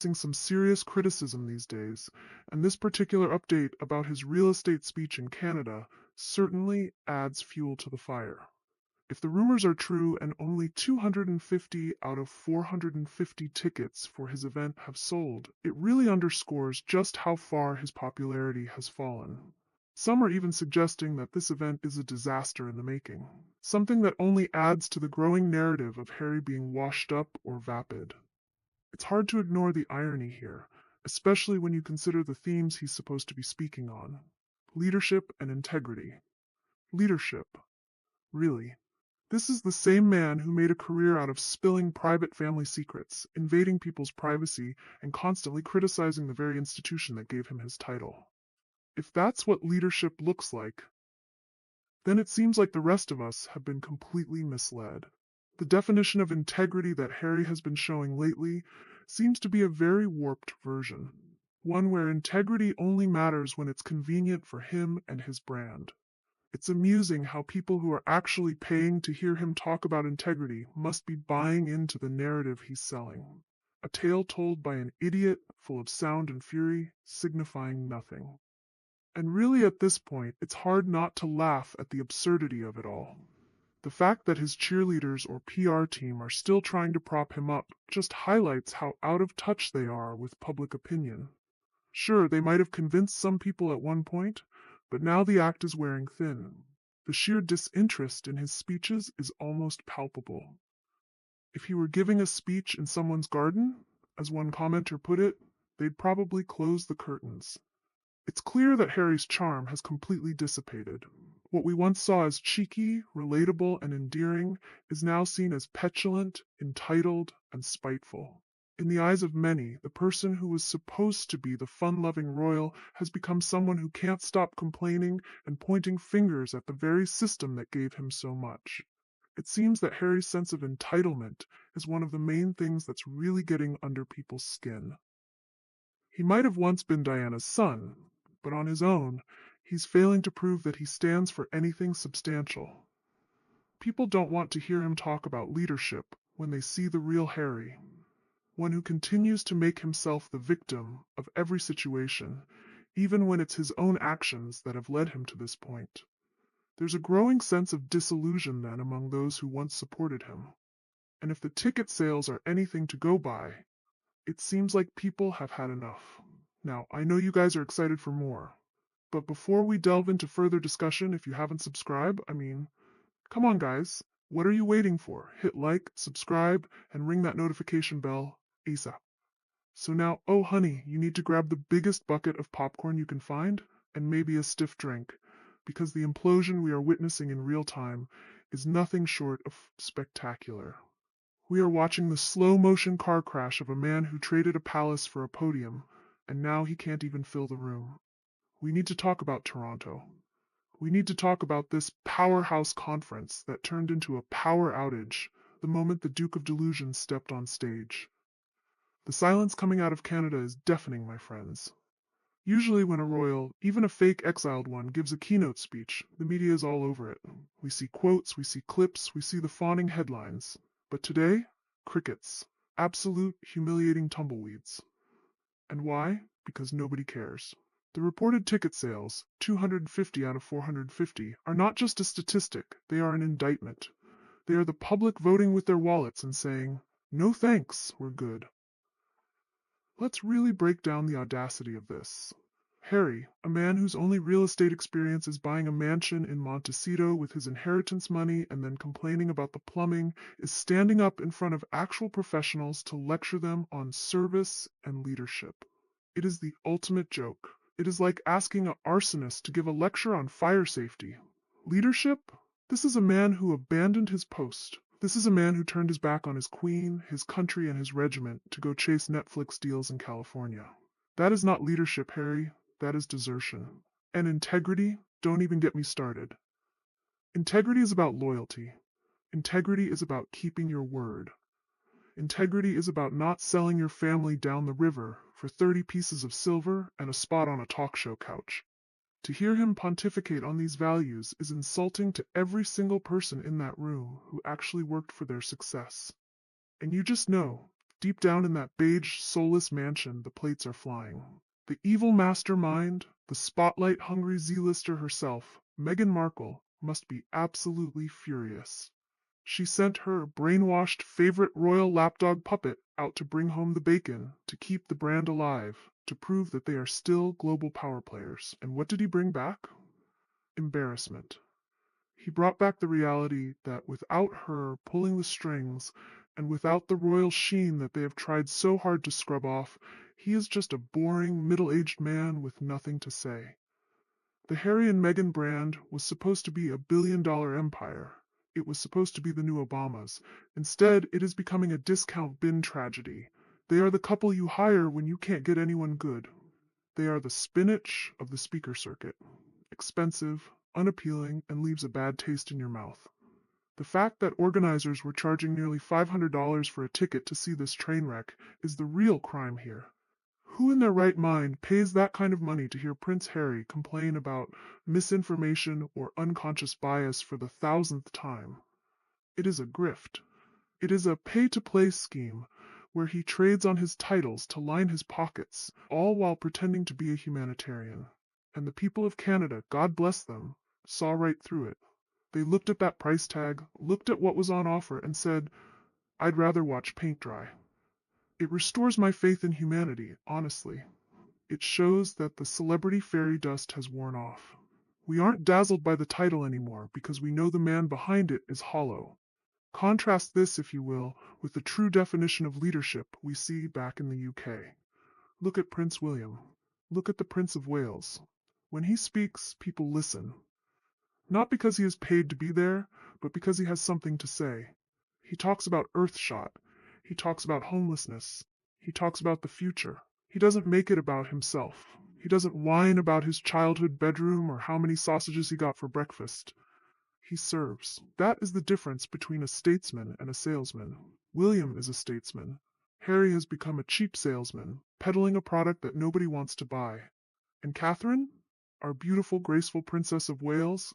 facing some serious criticism these days, and this particular update about his real estate speech in Canada certainly adds fuel to the fire. If the rumors are true and only 250 out of 450 tickets for his event have sold, it really underscores just how far his popularity has fallen. Some are even suggesting that this event is a disaster in the making, something that only adds to the growing narrative of Harry being washed up or vapid. It's hard to ignore the irony here, especially when you consider the themes he's supposed to be speaking on. Leadership and integrity. Leadership. Really? This is the same man who made a career out of spilling private family secrets, invading people's privacy, and constantly criticizing the very institution that gave him his title. If that's what leadership looks like, then it seems like the rest of us have been completely misled. The definition of integrity that Harry has been showing lately seems to be a very warped version, one where integrity only matters when it's convenient for him and his brand. It's amusing how people who are actually paying to hear him talk about integrity must be buying into the narrative he's selling. A tale told by an idiot full of sound and fury, signifying nothing. And really at this point, it's hard not to laugh at the absurdity of it all. The fact that his cheerleaders or PR team are still trying to prop him up just highlights how out of touch they are with public opinion. Sure, they might have convinced some people at one point, but now the act is wearing thin. The sheer disinterest in his speeches is almost palpable. If he were giving a speech in someone's garden, as one commenter put it, they'd probably close the curtains. It's clear that Harry's charm has completely dissipated. What we once saw as cheeky, relatable, and endearing is now seen as petulant, entitled, and spiteful. In the eyes of many, the person who was supposed to be the fun-loving royal has become someone who can't stop complaining and pointing fingers at the very system that gave him so much. It seems that Harry's sense of entitlement is one of the main things that's really getting under people's skin. He might have once been Diana's son, but on his own, he's failing to prove that he stands for anything substantial. People don't want to hear him talk about leadership when they see the real Harry, one who continues to make himself the victim of every situation, even when it's his own actions that have led him to this point. There's a growing sense of disillusion then among those who once supported him. And if the ticket sales are anything to go by, it seems like people have had enough. Now, I know you guys are excited for more, but before we delve into further discussion, if you haven't subscribed, come on guys, what are you waiting for? Hit like, subscribe, and ring that notification bell ASAP. So now, oh honey, you need to grab the biggest bucket of popcorn you can find, and maybe a stiff drink, because the implosion we are witnessing in real time is nothing short of spectacular. We are watching the slow-motion car crash of a man who traded a palace for a podium, and now he can't even fill the room. We need to talk about Toronto. We need to talk about this powerhouse conference that turned into a power outage the moment the Duke of Delusion stepped on stage. The silence coming out of Canada is deafening, my friends. Usually when a royal, even a fake exiled one, gives a keynote speech, the media is all over it. We see quotes, we see clips, we see the fawning headlines. But today, crickets. Absolute humiliating tumbleweeds. And why? Because nobody cares. The reported ticket sales, 250 out of 450, are not just a statistic, they are an indictment. They are the public voting with their wallets and saying, "No thanks, we're good." Let's really break down the audacity of this. Harry, a man whose only real estate experience is buying a mansion in Montecito with his inheritance money and then complaining about the plumbing, is standing up in front of actual professionals to lecture them on service and leadership. It is the ultimate joke. It is like asking an arsonist to give a lecture on fire safety. Leadership? This is a man who abandoned his post. This is a man who turned his back on his queen, his country, and his regiment to go chase Netflix deals in California. That is not leadership, Harry. That is desertion. And integrity? Don't even get me started. Integrity is about loyalty. Integrity is about keeping your word. Integrity is about not selling your family down the river for 30 pieces of silver and a spot on a talk show couch. To hear him pontificate on these values is insulting to every single person in that room who actually worked for their success. And you just know, Deep down in that beige, soulless mansion, the plates are flying. The evil mastermind, the spotlight-hungry Z-lister herself, Meghan Markle, must be absolutely furious. She sent her brainwashed favorite royal lapdog puppet out to bring home the bacon, to keep the brand alive, to prove that they are still global power players. And what did he bring back? Embarrassment. He brought back the reality that without her pulling the strings, and without the royal sheen that they have tried so hard to scrub off, he is just a boring, middle-aged man with nothing to say. The Harry and Meghan brand was supposed to be a billion-dollar empire. It was supposed to be the new Obamas. Instead, it is becoming a discount bin tragedy. They are the couple you hire when you can't get anyone good. They are the spinach of the speaker circuit. Expensive, unappealing, and leaves a bad taste in your mouth. The fact that organizers were charging nearly $500 for a ticket to see this train wreck is the real crime here. Who in their right mind pays that kind of money to hear Prince Harry complain about misinformation or unconscious bias for the thousandth time? It is a grift. It is a pay-to-play scheme where he trades on his titles to line his pockets, all while pretending to be a humanitarian. And the people of Canada, God bless them, saw right through it. They looked at that price tag, looked at what was on offer, and said, I'd rather watch paint dry. It restores my faith in humanity, honestly. It shows that the celebrity fairy dust has worn off. We aren't dazzled by the title anymore because we know the man behind it is hollow. Contrast this, if you will, with the true definition of leadership we see back in the UK. Look at Prince William. Look at the Prince of Wales. When he speaks, people listen. Not because he is paid to be there, but because he has something to say. He talks about Earthshot. He talks about homelessness. He talks about the future. He doesn't make it about himself. He doesn't whine about his childhood bedroom or how many sausages he got for breakfast. He serves. That is the difference between a statesman and a salesman. William is a statesman. Harry has become a cheap salesman, peddling a product that nobody wants to buy. And Catherine, our beautiful, graceful Princess of Wales,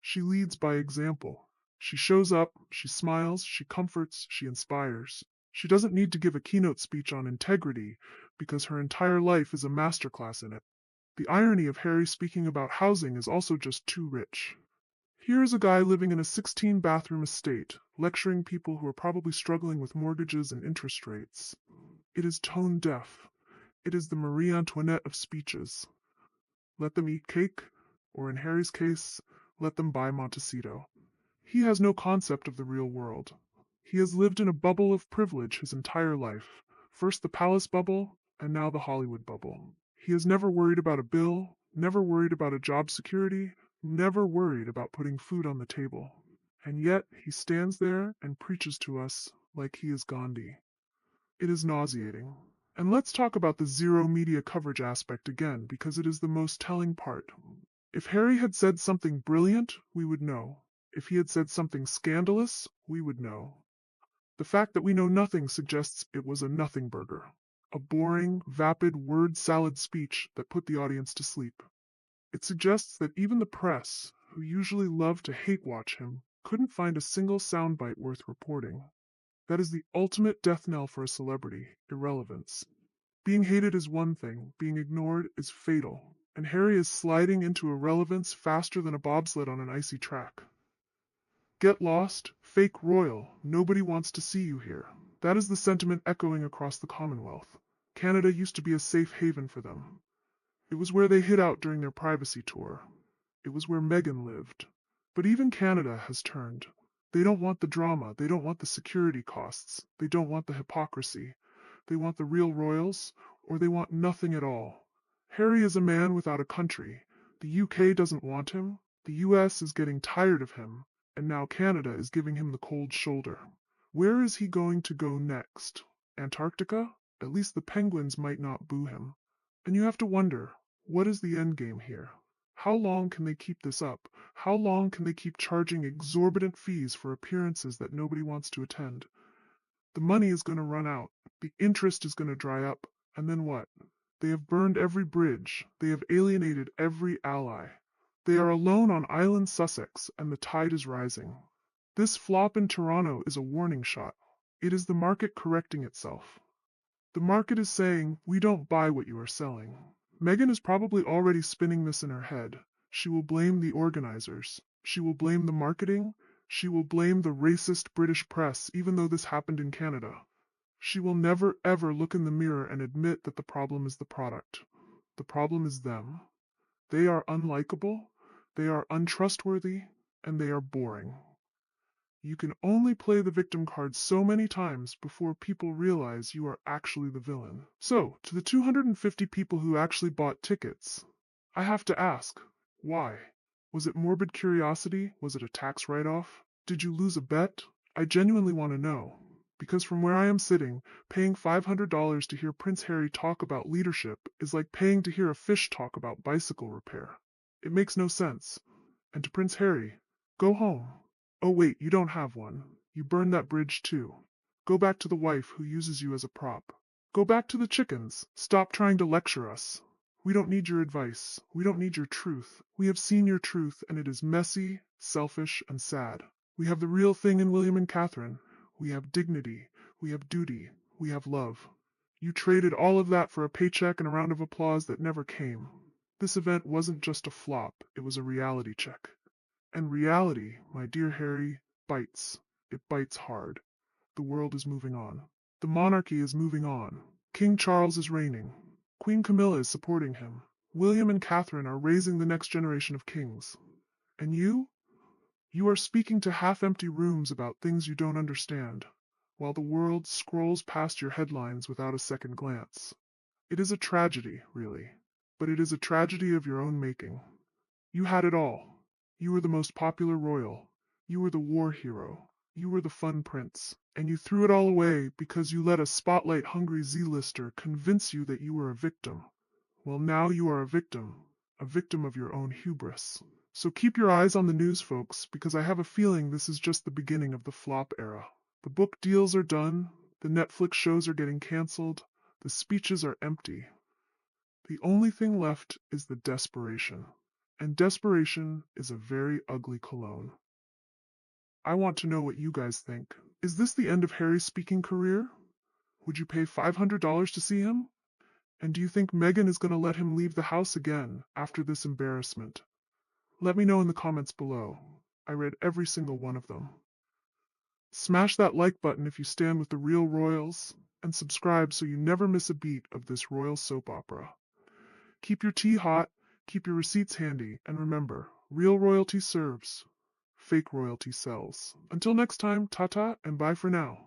she leads by example. She shows up, she smiles, she comforts, she inspires. She doesn't need to give a keynote speech on integrity because her entire life is a masterclass in it. The irony of Harry speaking about housing is also just too rich. Here is a guy living in a 16-bathroom estate, lecturing people who are probably struggling with mortgages and interest rates. It is tone deaf. It is the Marie Antoinette of speeches. Let them eat cake, or in Harry's case, let them buy Montecito. He has no concept of the real world. He has lived in a bubble of privilege his entire life, first the palace bubble, and now the Hollywood bubble. He has never worried about a bill, never worried about a job security, never worried about putting food on the table. And yet he stands there and preaches to us like he is Gandhi. It is nauseating. And let's talk about the zero media coverage aspect again, because it is the most telling part. If Harry had said something brilliant, we would know. If he had said something scandalous, we would know. The fact that we know nothing suggests it was a nothing burger. A boring, vapid word salad speech that put the audience to sleep. It suggests that even the press, who usually love to hate watch him, couldn't find a single soundbite worth reporting. That is the ultimate death knell for a celebrity, irrelevance. Being hated is one thing, being ignored is fatal, and Harry is sliding into irrelevance faster than a bobsled on an icy track. Get lost, fake royal, nobody wants to see you here. That is the sentiment echoing across the Commonwealth. Canada used to be a safe haven for them. It was where they hid out during their privacy tour. It was where Meghan lived. But even Canada has turned. They don't want the drama. They don't want the security costs. They don't want the hypocrisy. They want the real royals, or they want nothing at all. Harry is a man without a country. The UK doesn't want him. The US is getting tired of him. And now Canada is giving him the cold shoulder. Where is he going to go next? Antarctica? At least the penguins might not boo him. And you have to wonder, what is the end game here? How long can they keep this up? How long can they keep charging exorbitant fees for appearances that nobody wants to attend? The money is going to run out. The interest is going to dry up. And then what? They have burned every bridge. They have alienated every ally. They are alone on island Sussex, and the tide is rising. This flop in Toronto is a warning shot. It is the market correcting itself. The market is saying, we don't buy what you are selling. Meghan is probably already spinning this in her head. She will blame the organizers. She will blame the marketing. She will blame the racist British press, even though this happened in Canada. She will never ever look in the mirror and admit that the problem is the product. The problem is them. They are unlikable, they are untrustworthy, and they are boring. You can only play the victim card so many times before people realize you are actually the villain. So, to the 250 people who actually bought tickets, I have to ask, why? Was it morbid curiosity? Was it a tax write-off? Did you lose a bet? I genuinely want to know. Because from where I am sitting, paying $500 to hear Prince Harry talk about leadership is like paying to hear a fish talk about bicycle repair. It makes no sense. And to Prince Harry, go home. Oh wait, you don't have one. You burned that bridge too. Go back to the wife who uses you as a prop. Go back to the chickens. Stop trying to lecture us. We don't need your advice. We don't need your truth. We have seen your truth, and it is messy, selfish, and sad. We have the real thing in William and Catherine. We have dignity. We have duty. We have love. You traded all of that for a paycheck and a round of applause that never came. This event wasn't just a flop, it was a reality check. And reality, my dear Harry, bites. It bites hard. The world is moving on. The monarchy is moving on. King Charles is reigning. Queen Camilla is supporting him. William and Catherine are raising the next generation of kings. And you? You are speaking to half-empty rooms about things you don't understand, while the world scrolls past your headlines without a second glance. It is a tragedy, really. But it is a tragedy of your own making. You had it all. You were the most popular royal. You were the war hero. You were the fun prince. And you threw it all away because you let a spotlight-hungry Z-lister convince you that you were a victim. Well, now you are a victim of your own hubris. So keep your eyes on the news, folks, because I have a feeling this is just the beginning of the flop era. The book deals are done. The Netflix shows are getting canceled. The speeches are empty. The only thing left is the desperation. And desperation is a very ugly cologne. I want to know what you guys think. Is this the end of Harry's speaking career? Would you pay $500 to see him? And do you think Meghan is going to let him leave the house again after this embarrassment? Let me know in the comments below. I read every single one of them. Smash that like button if you stand with the real royals, and subscribe so you never miss a beat of this royal soap opera. Keep your tea hot, keep your receipts handy, and remember, real royalty serves, fake royalty sells. Until next time, ta-ta and bye for now.